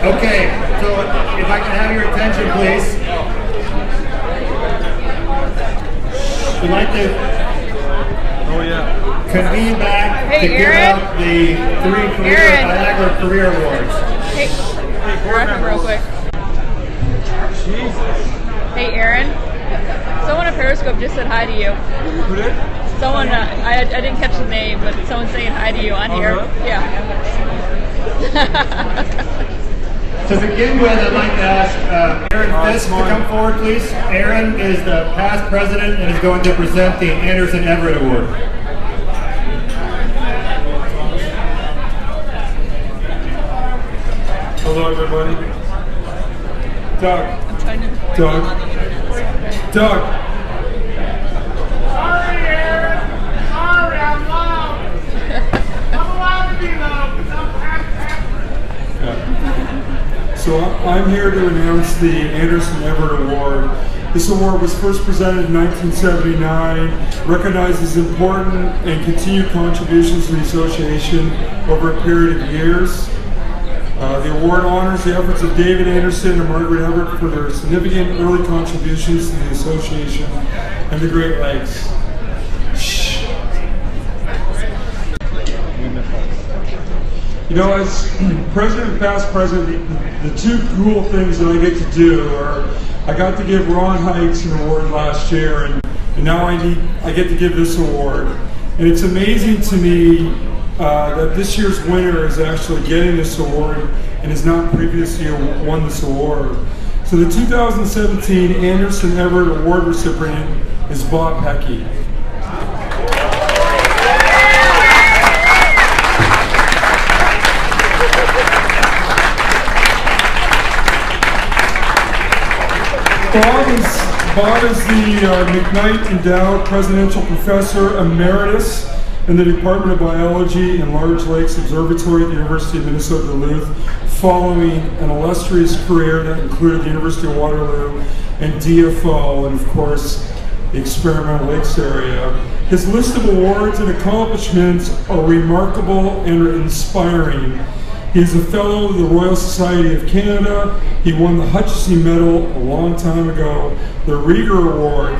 Okay, so if I can have your attention, please. We'd like to convene back to give out the 3 IAGLR Career Awards. Hey, real quick. Hey, Aaron. Someone on Periscope just said hi to you. Who did? Someone, I didn't catch the name, but someone's saying hi to you on here. Really? Yeah. To begin with, I'd like to ask Aaron Fisk to come forward, please. Aaron is the past president and is going to present the Anderson Everett Award. Hello, everybody. Doug. I'm trying to. Doug. Sorry, Aaron. Sorry, I'm loud. I'm allowed to be loud because I'm So I'm here to announce the Anderson Everett Award. This award was first presented in 1979, recognizes important and continued contributions to the association over a period of years. The award honors the efforts of David Anderson and Margaret Everett for their significant early contributions to the association and the Great Lakes. You know, as president and past president, the 2 cool things that I get to do are I got to give Ron Hikes an award last year, and now I get to give this award. And it's amazing to me that this year's winner is actually getting this award and has not previously won this award. So the 2017 Anderson Everett Award recipient is Bob Hecky. Bob is the McKnight Endowed Presidential Professor Emeritus in the Department of Biology and Large Lakes Observatory at the University of Minnesota Duluth, following an illustrious career that included the University of Waterloo and DFO, and of course, the Experimental Lakes area. His list of awards and accomplishments are remarkable and inspiring. He is a fellow of the Royal Society of Canada. He won the Hutchison Medal a long time ago, the Rieger Award.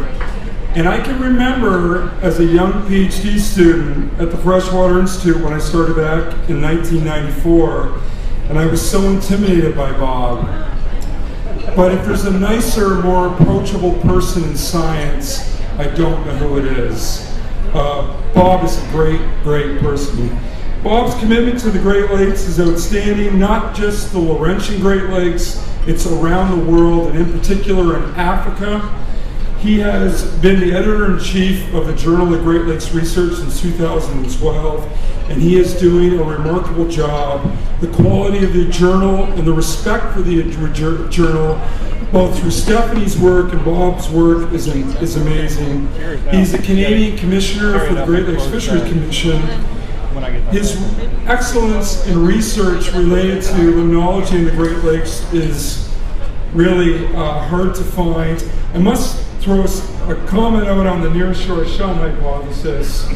And I can remember as a young PhD student at the Freshwater Institute when I started back in 1994, and I was so intimidated by Bob. But if there's a nicer, more approachable person in science, I don't know who it is. Bob is a great, great person. Bob's commitment to the Great Lakes is outstanding, not just the Laurentian Great Lakes, it's around the world, and in particular in Africa. He has been the editor-in-chief of the Journal of Great Lakes Research since 2012, and he is doing a remarkable job. The quality of the journal and the respect for the journal, both through Stephanie's work and Bob's work, is amazing. He's the Canadian Commissioner for the Great Lakes Fisheries Commission. His excellence in research related to limnology in the Great Lakes is really hard to find. I must throw a comment out on the nearshore shelf hypothesis,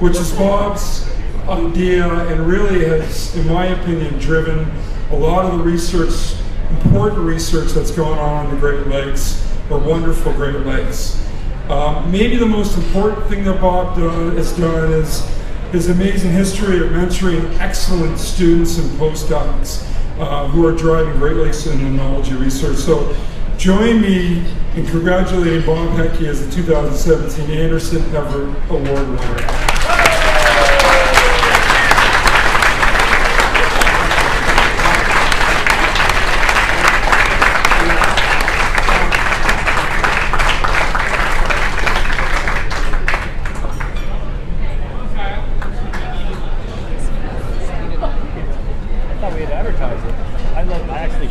which is Bob's idea and really has, in my opinion, driven a lot of the research, important research that's going on in the Great Lakes, or wonderful Great Lakes. Maybe the most important thing that Bob has done is his amazing history of mentoring excellent students and postdocs who are driving Great Lakes and limnology research. So join me in congratulating Bob Hecky as the 2017 Anderson Everett Award winner.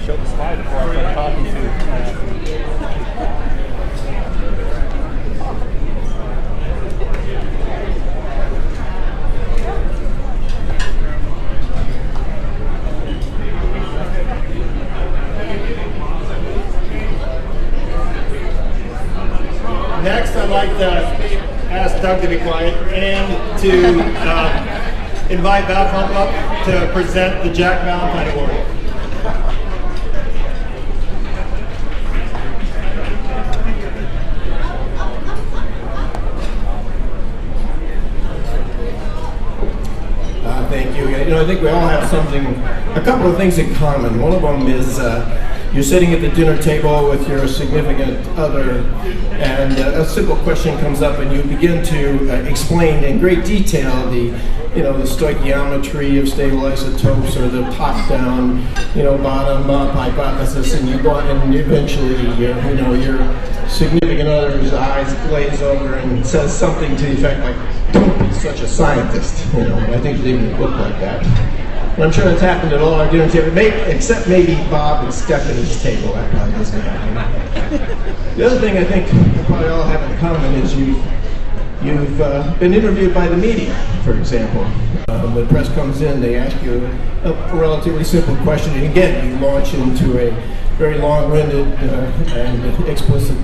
show the slide before I start talking to Next, I'd like to ask Doug to be quiet and to invite Dunlop up to present the Jack Valentine Award. Thank you. You know, I think we all have a couple of things in common. One of them is you're sitting at the dinner table with your significant other, and a simple question comes up, and you begin to explain in great detail the stoichiometry of stable isotopes, or the top-down, bottom-up hypothesis, and you go on, and eventually, your significant other's eyes glaze over and says something to the effect like, "Don't be such a scientist." I think it didn't look like that. And I'm sure that's happened at all our dinner table, except maybe Bob and Stephanie's table. That probably doesn't happen. The other thing I think we probably all have in common is you've been interviewed by the media, for example. When press comes in, they ask you a relatively simple question, and again, you launch into a very long-winded and explicit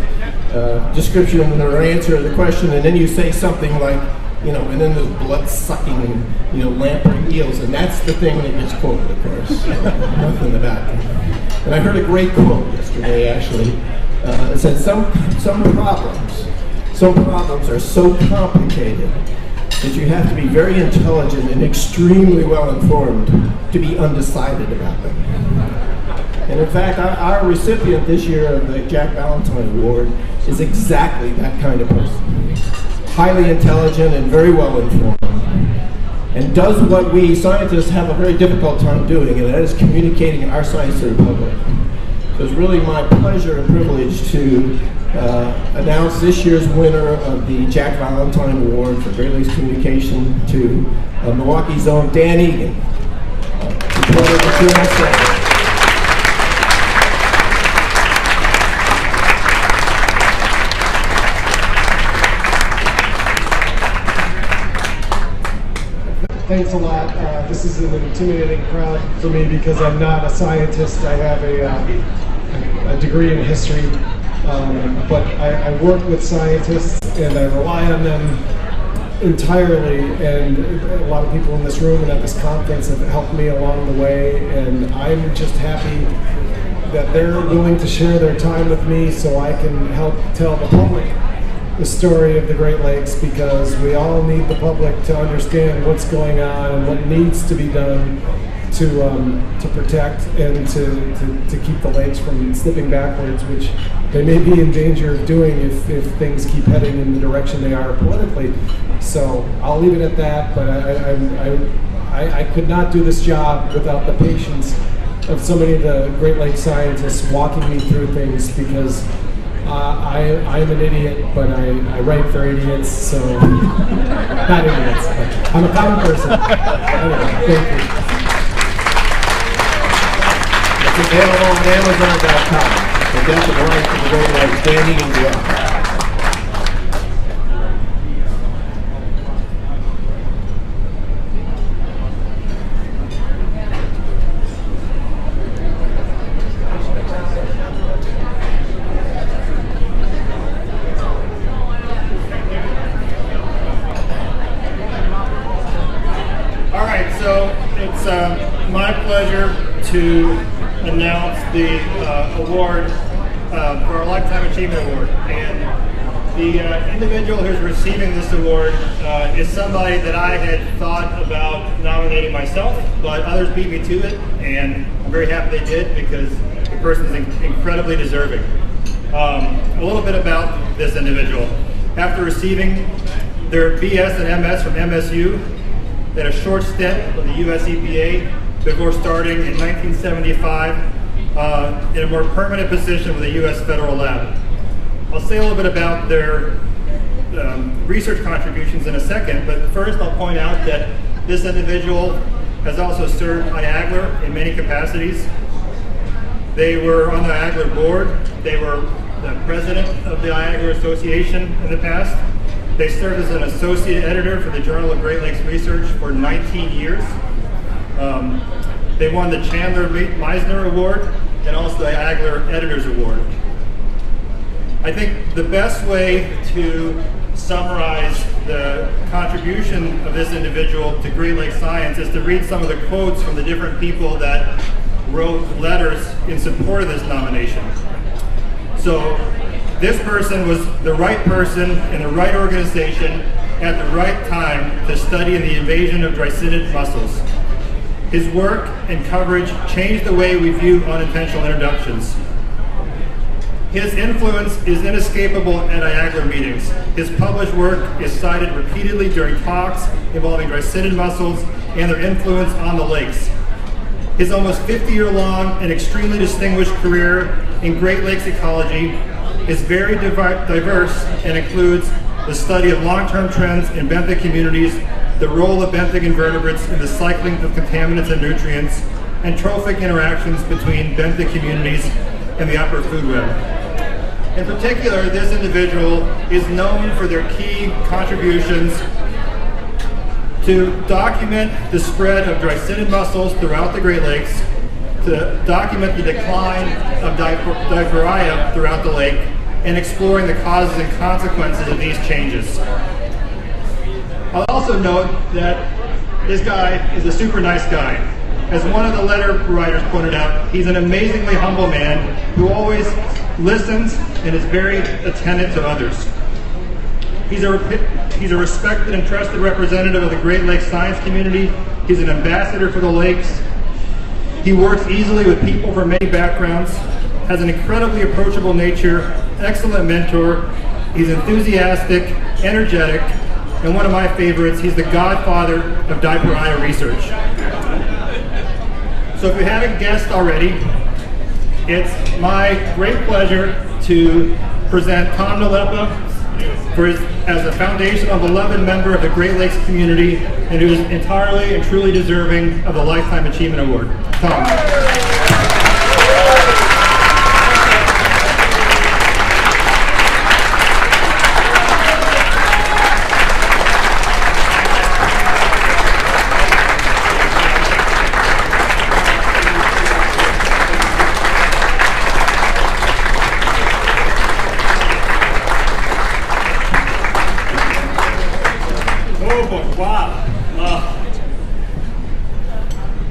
description or answer of the question, and then you say something like, and then there's blood-sucking, lamprey eels, and that's the thing that gets quoted, of course. Nothing about it. And I heard a great quote yesterday, actually. It said, some problems are so complicated that you have to be very intelligent and extremely well-informed to be undecided about them. And in fact, our recipient this year of the Jack Valentine Award is exactly that kind of person. Highly intelligent and very well informed, and does what we scientists have a very difficult time doing, and that is communicating our science to the public. So it's really my pleasure and privilege to announce this year's winner of the Jack Valentine Award for Great Lakes Communication to Milwaukee's own Dan Egan. Thanks a lot. This is an intimidating crowd for me because I'm not a scientist. I have a degree in history, but I work with scientists and I rely on them entirely, and a lot of people in this room and at this conference have helped me along the way, and I'm just happy that they're willing to share their time with me so I can help tell the public the story of the Great Lakes, because we all need the public to understand what's going on and what needs to be done to protect and to keep the lakes from slipping backwards, which they may be in danger of doing if things keep heading in the direction they are politically. So I'll leave it at that, but I could not do this job without the patience of so many of the Great Lakes scientists walking me through things, because I'm an idiot, but I write for idiots, so not idiots, but I'm a common person. Anyway, thank you. It's available on Amazon.com. The Death of Life of the Great Lakes, standing in the office. My pleasure to announce the award for our Lifetime Achievement Award. And the individual who's receiving this award is somebody that I had thought about nominating myself, but others beat me to it, and I'm very happy they did, because the person is incredibly deserving. A little bit about this individual. After receiving their BS and MS from MSU, they had a short stint with the US EPA before starting in 1975 in a more permanent position with the US Federal Lab. I'll say a little bit about their research contributions in a second, but first I'll point out that this individual has also served IAGLR in many capacities. They were on the IAGLR board. They were the president of the IAGLR Association in the past. They served as an associate editor for the Journal of Great Lakes Research for 19 years. They won the Chandler Meisner Award and also the IAGLR Editors Award. I think the best way to summarize the contribution of this individual to Great Lakes science is to read some of the quotes from the different people that wrote letters in support of this nomination. So this person was the right person in the right organization at the right time to study the invasion of dreissenid mussels. His work and coverage changed the way we view unintentional introductions. His influence is inescapable at IAGLR meetings. His published work is cited repeatedly during talks involving dreissenid mussels and their influence on the lakes. His almost 50-year-long and extremely distinguished career in Great Lakes ecology is very diverse and includes the study of long-term trends in benthic communities, the role of benthic invertebrates in the cycling of contaminants and nutrients, and trophic interactions between benthic communities and the upper food web. In particular, this individual is known for their key contributions to document the spread of dreissenid mussels throughout the Great Lakes, to document the decline of Diphtheria throughout the lake, and exploring the causes and consequences of these changes. I'll also note that this guy is a super nice guy. As one of the letter writers pointed out, he's an amazingly humble man who always listens and is very attentive to others. He's a respected and trusted representative of the Great Lakes science community. He's an ambassador for the lakes. He works easily with people from many backgrounds, has an incredibly approachable nature, excellent mentor. He's enthusiastic, energetic, and one of my favorites, he's the godfather of Diphtheria research. So if you haven't guessed already, it's my great pleasure to present Tom Dunlop as a foundational beloved member of the Great Lakes community and who is entirely and truly deserving of the Lifetime Achievement Award. Tom.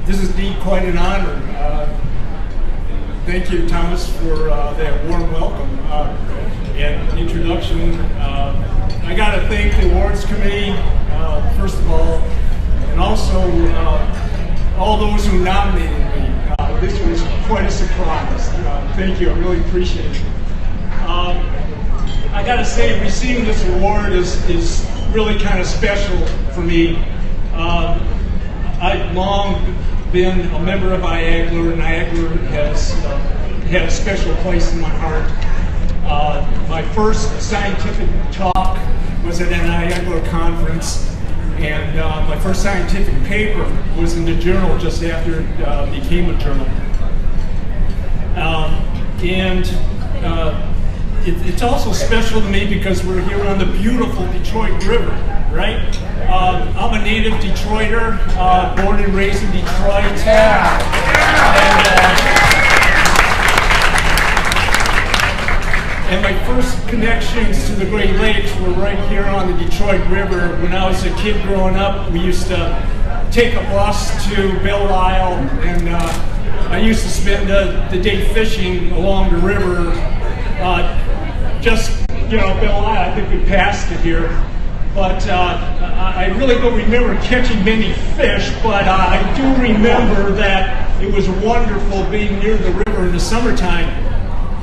This is indeed quite an honor. Thank you, Thomas, for that warm welcome and introduction. I got to thank the awards committee, first of all, and also all those who nominated me. This was quite a surprise. Thank you, I really appreciate it. I got to say, receiving this award is really kind of special for me. I've long been a member of IAGLR, and IAGLR has had a special place in my heart. My first scientific talk was at an IAGLR conference, and my first scientific paper was in the journal just after it became a journal. It's also special to me because we're here on the beautiful Detroit River, right? I'm a native Detroiter, born and raised in Detroit. And my first connections to the Great Lakes were right here on the Detroit River. When I was a kid growing up, we used to take a bus to Belle Isle, and I used to spend the day fishing along the river. Belle Isle, I think we passed it here. But I really don't remember catching many fish, but I do remember that it was wonderful being near the river in the summertime.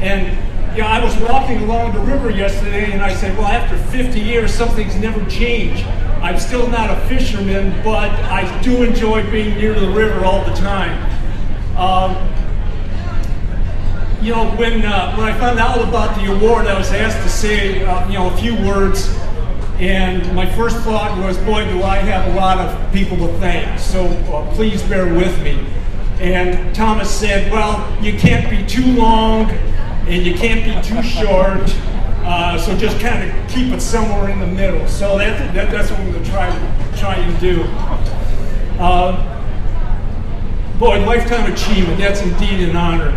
And I was walking along the river yesterday, and I said, well, after 50 years, something's never changed. I'm still not a fisherman, but I do enjoy being near the river all the time. When I found out about the award, I was asked to say, a few words. And my first thought was, boy, do I have a lot of people to thank. So please bear with me. And Thomas said, well, you can't be too long and you can't be too short, so just kind of keep it somewhere in the middle. So that's what we're going to try and do. Boy, lifetime achievement, that's indeed an honor.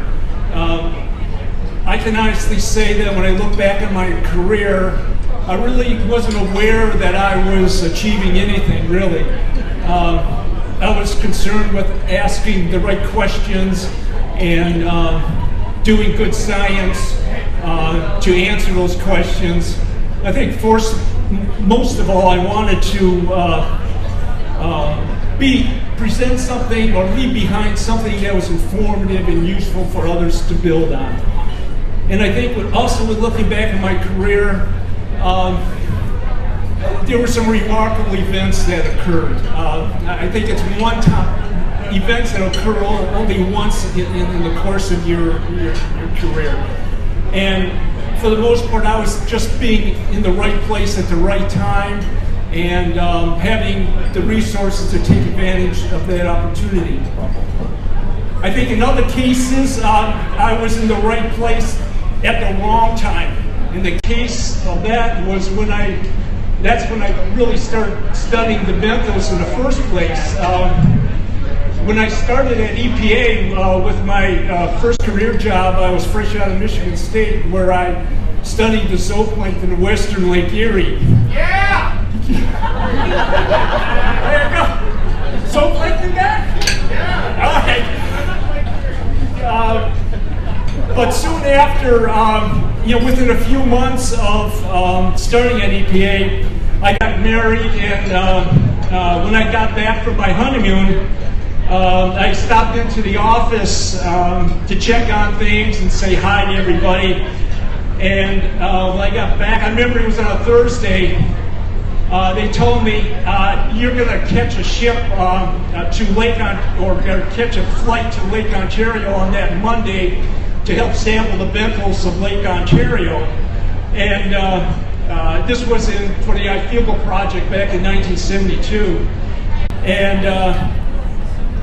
I can honestly say that when I look back at my career, I really wasn't aware that I was achieving anything, really. I was concerned with asking the right questions and doing good science to answer those questions. I think most of all, I wanted to present something or leave behind something that was informative and useful for others to build on. And I think also with looking back at my career, there were some remarkable events that occurred. I think it's events that occur only once in the course of your career. And for the most part, I was just being in the right place at the right time and having the resources to take advantage of that opportunity. I think in other cases, I was in the right place at the wrong time. In the case of that was that's when I really started studying the benthos in the first place. When I started at EPA with my first career job, I was fresh out of Michigan State, where I studied the zooplankton in western Lake Erie. Yeah! There you go. Zooplankton guy? Yeah! All right. But soon after, within a few months of starting at EPA, I got married, and when I got back from my honeymoon, I stopped into the office to check on things and say hi to everybody. And when I got back, I remember it was on a Thursday, they told me, you're going to catch a ship to Lake or catch a flight to Lake Ontario on that Monday to help sample the benthos of Lake Ontario. And this was for the IAGLR project back in 1972. And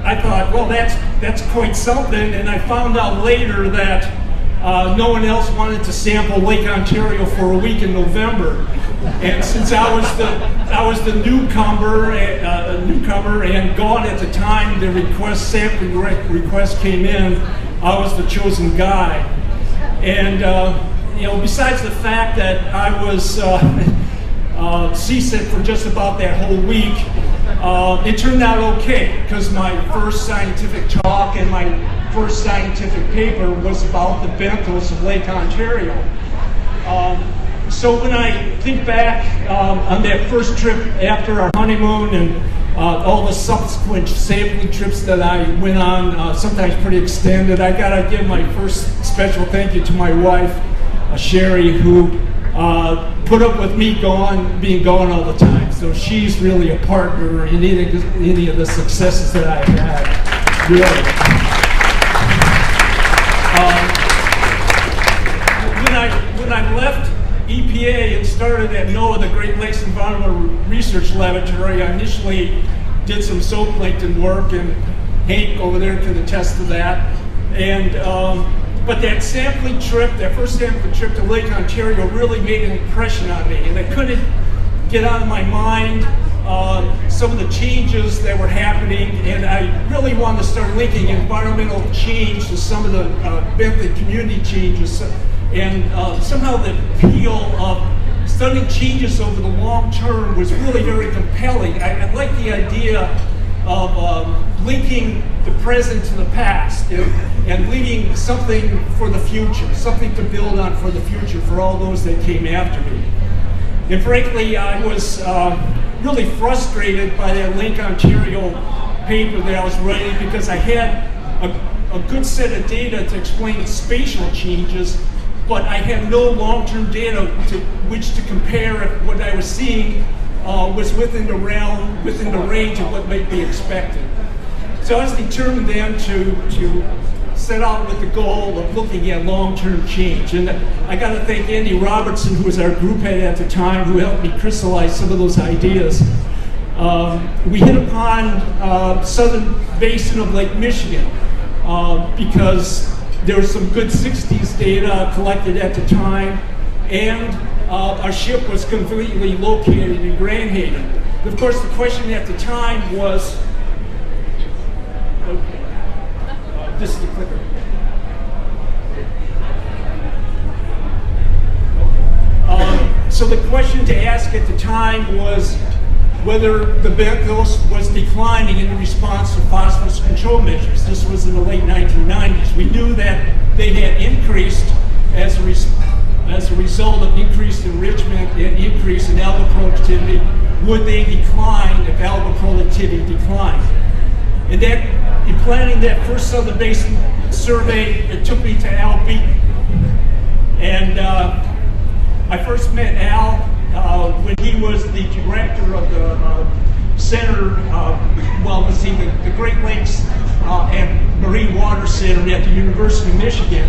I thought, well, that's quite something. And I found out later that no one else wanted to sample Lake Ontario for a week in November. And since I was the newcomer and gone at the time the sampling request came in, I was the chosen guy. And besides the fact that I was seasick for just about that whole week, it turned out okay, because my first scientific talk and my first scientific paper was about the benthos of Lake Ontario. So when I think back on that first trip after our honeymoon and all the subsequent sampling trips that I went on, sometimes pretty extended, I gotta give my first special thank you to my wife, Sherry, who put up with me being gone all the time. So she's really a partner in any of the successes that I've had, really. When I left EPA and started at NOAA, the Great Lakes Environmental Research Laboratory, I initially did some zooplankton work, and Hank over there can attest to that. And but that sampling trip, that first sampling trip to Lake Ontario, really made an impression on me, and I couldn't get out of my mind some of the changes that were happening, and I really wanted to start linking environmental change to some of the benthic community changes. And somehow the appeal of studying changes over the long term was really very compelling. I like the idea of linking the present to the past and leaving something for the future, something to build on for the future for all those that came after me. And frankly, I was really frustrated by that Lake Ontario paper that I was writing, because I had a good set of data to explain the spatial changes, but I had no long-term data which to compare if what I was seeing was within the realm, within the range of what might be expected. So I was determined then to set out with the goal of looking at long-term change. And I got to thank Andy Robertson, who was our group head at the time, who helped me crystallize some of those ideas. We hit upon southern basin of Lake Michigan. because there was some good 60s data collected at the time, and our ship was completely located in Grand Haven. Of course, the question at the time was, okay, this is the clicker. So the question to ask at the time was whether the Banquet was declining in response to phosphorus control measures. This was in the late 1990s. We knew that they had increased as a result of increased enrichment and increase in algal productivity. Would they decline if algal productivity declined? And that, in planning that first Southern Basin survey, it took me to Al Beaton. And I first met Al when he was the director of the center, the Great Lakes and Marine Water Center at the University of Michigan.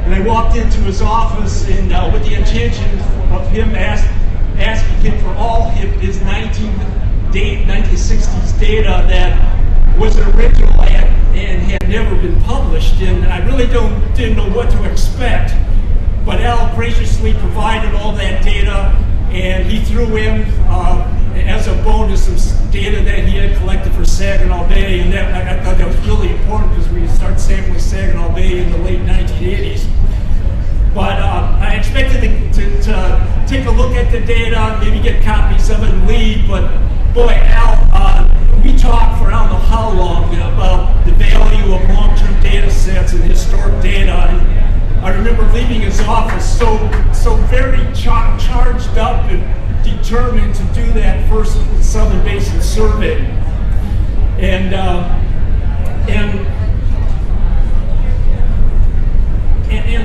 And I walked into his office and with the intention of him asking him for all his 1960s data that was original and had never been published. And I really didn't know what to expect. But Al graciously provided all that data, and he threw in, as a bonus, some data that he had collected for Saginaw Bay, and I thought that was really important because we started sampling Saginaw Bay in the late 1980s. But I expected to take a look at the data, maybe get copies of it and leave, but boy, Al, we talked for I don't know how long about the value of long-term data sets and historic data. And I remember leaving his office so very charged up and determined to do that first Southern Basin survey. And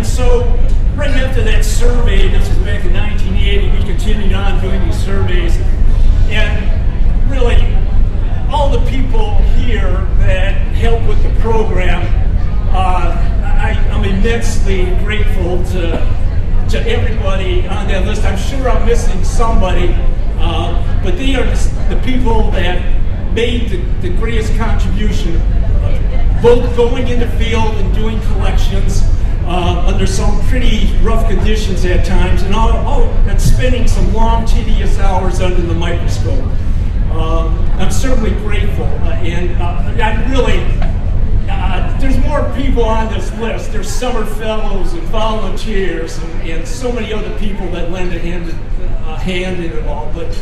so right after that survey, this was back in 1980, we continued on doing these surveys. And really, all the people here that helped with the program, I'm immensely grateful to everybody on that list. I'm sure I'm missing somebody, but they are the people that made the greatest contribution, both going in the field and doing collections under some pretty rough conditions at times, and spending some long, tedious hours under the microscope. I'm certainly grateful, and I really. There's more people on this list. There's summer fellows and volunteers and so many other people that lend a hand in it all. But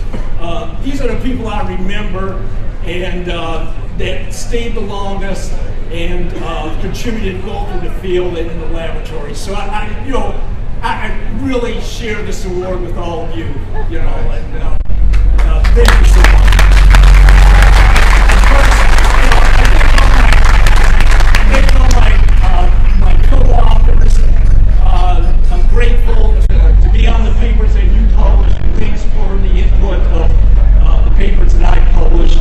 these are the people I remember and that stayed the longest and contributed both in the field and in the laboratory. So I really share this award with all of you. And thank you so much. I'm grateful to be on the papers that you published, and thanks for the input of the papers that I published.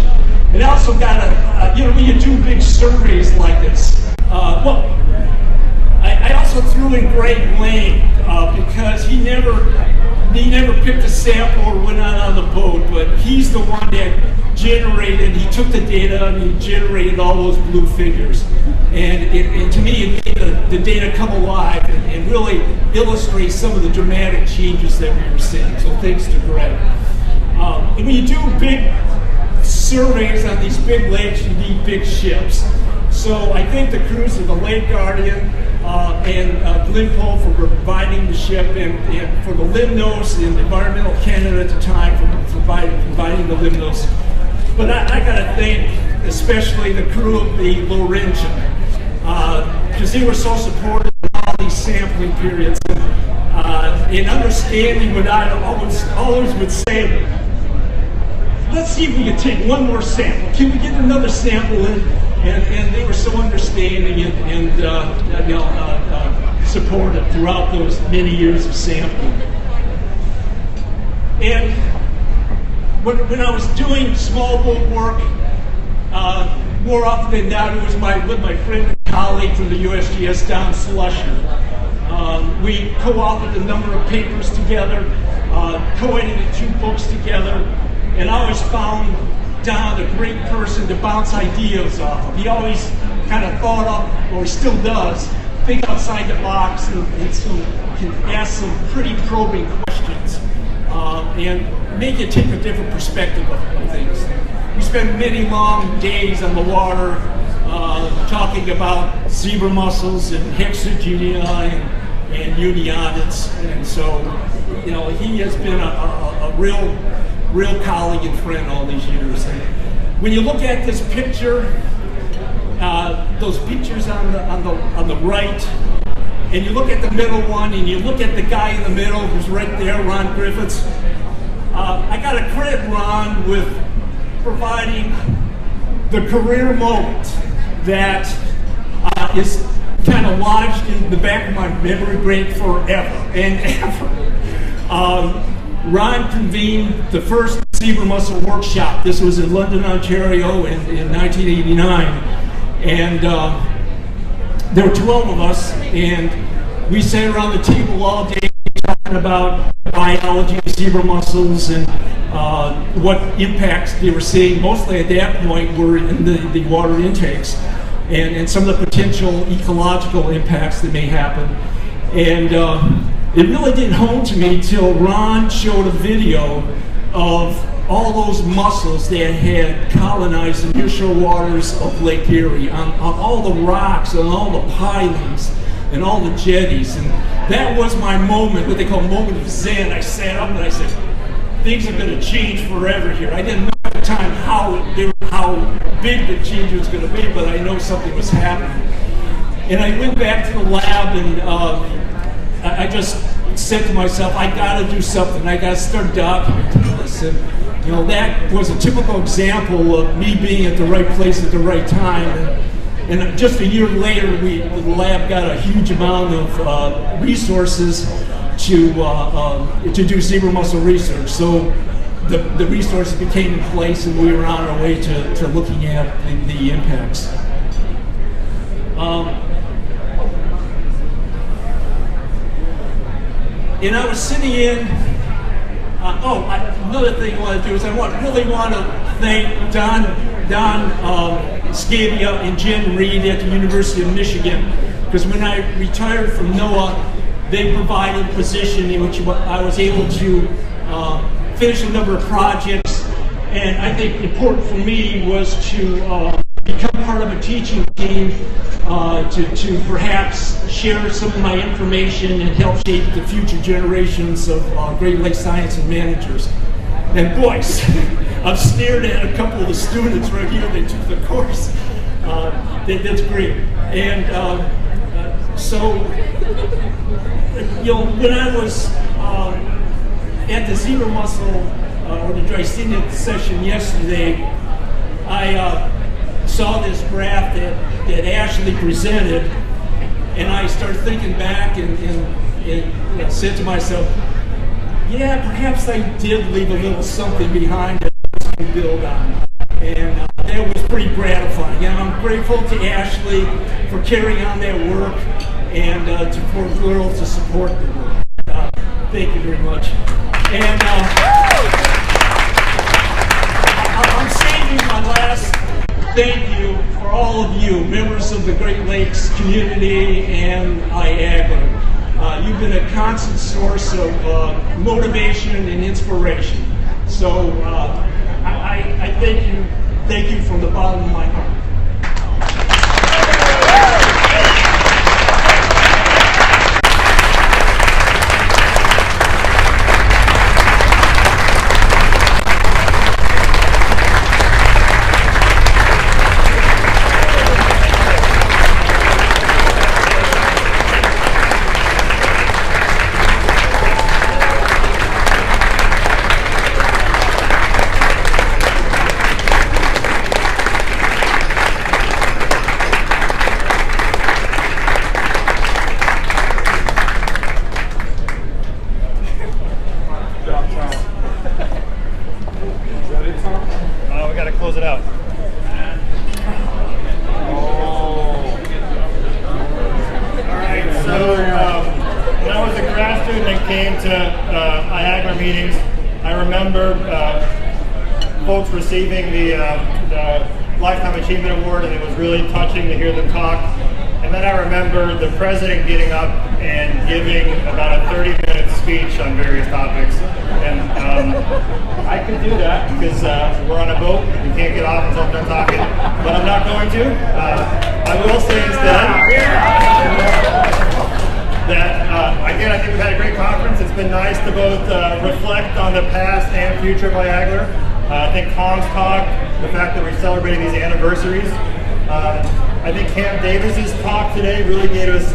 And I also got when you do big surveys like this, I also threw in Greg Lane because he never picked a sample or went out on the boat, but he's the one that he took the data and he generated all those blue figures. And to me, it made the data come alive and really illustrate some of the dramatic changes that we were seeing. So thanks to Greg. And when you do big surveys on these big lakes, you need big ships. So I thank the crews of the Lake Guardian and Glenpool for providing the ship, and for the Limnos and Environmental Canada at the time for providing the Limnos. But I got to thank especially the crew of the Laurentian, because they were so supportive of all these sampling periods. In understanding what I always would say, let's see if we can take one more sample. Can we get another sample in? And they were so understanding and supportive throughout those many years of sampling. And when I was doing small boat work, more often than not, it was with my friend and colleague from the USGS, Don Slusher. We co-authored a number of papers together, co-edited 2 books together, and I always found Don a great person to bounce ideas off of. He always kind of thought up, or still does, think outside the box and can ask some pretty probing questions and make you take a different perspective of things. We spend many long days on the water talking about zebra mussels and hexagenia and unionids, and so he has been a real colleague and friend all these years. And when you look at this picture, those pictures on the right, and you look at the middle one, and you look at the guy in the middle who's right there, Ron Griffiths. I got to credit Ron with providing the career moment that is kind of lodged in the back of my memory brain forever and ever. Ron convened the first zebra mussel workshop. This was in London, Ontario in 1989. And there were 12 of us, and we sat around the table all day talking about biology of zebra mussels and what impacts they were seeing. Mostly at that point were in the water intakes and some of the potential ecological impacts that may happen. And it really didn't home to me till Ron showed a video of all those mussels that had colonized the nearshore waters of Lake Erie, on all the rocks and all the pilings and all the jetties. And that was my moment, what they call moment of zen. I sat up and I said, things are going to change forever here. I didn't know at the time how big the change was going to be, but I know something was happening. And I went back to the lab, and I just said to myself, I got to do something. I got to start documenting this. And that was a typical example of me being at the right place at the right time. And just a year later, the lab got a huge amount of resources to do zebra mussel research. So the resources became in place, and we were on our way to looking at the impacts. And I was sitting in. Another thing I want to do is I really want to thank Don Scavia and Jen Reed at the University of Michigan, because when I retired from NOAA, they provided a position in which I was able to finish a number of projects, and I think important for me was to become part of a teaching team to perhaps share some of my information and help shape the future generations of Great Lakes science and managers. And boys, I've stared at a couple of the students right here that took the course. That's great. And so, when I was at the zebra mussel or the Dreissena session yesterday, I saw this graph that Ashley presented, and I started thinking back and said to myself, yeah, perhaps I did leave a little something behind that I can build on. And that was pretty gratifying. And I'm grateful to Ashley for carrying on that work and for girls to support the work. Thank you very much. And I'm saving my last thank you for all of you, members of the Great Lakes community and IAGLR. You've been a constant source of motivation and inspiration. So I thank you from the bottom of my heart. We got to close it out. All right, so when I was a grad student and came to IAGLR meetings, I remember folks receiving the Lifetime Achievement Award, and it was really touching to hear them talk. And then I remember the president getting up and giving about a 30-minute speech on various topics. And I could do that because we're on a boat. We can't get off until I'm done talking. But I'm not going to. I will say instead that, again, I think we've had a great conference. It's been nice to both reflect on the past and future of IAGLR. I think Tom's talk, the fact that we're celebrating these anniversaries. I think Cam Davis's talk today really gave us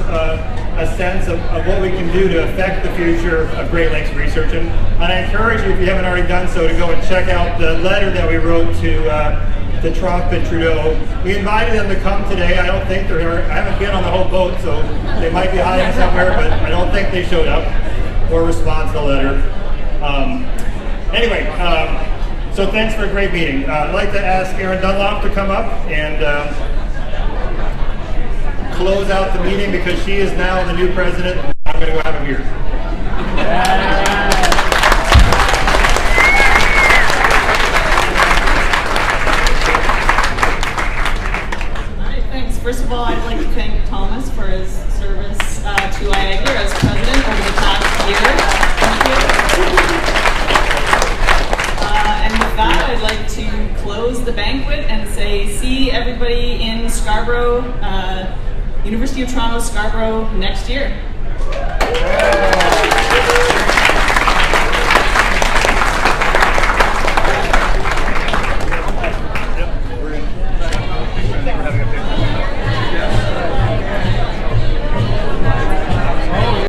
a sense of what we can do to affect the future of Great Lakes research. And I encourage you, if you haven't already done so, to go and check out the letter that we wrote to Trump and Trudeau. We invited them to come today. I don't think they're here. I haven't been on the whole boat, so they might be hiding somewhere, but I don't think they showed up or respond to the letter. Anyway, so thanks for a great meeting. I'd like to ask Aaron Dunlop to come up and close out the meeting because she is now the new president. I'm going to go have a beer. All right, thanks. First of all, I'd like to thank Thomas for his service to IAGLR as president over the past year. Thank you. And with that, I'd like to close the banquet and say, see everybody in Scarborough, University of Toronto, Scarborough next year.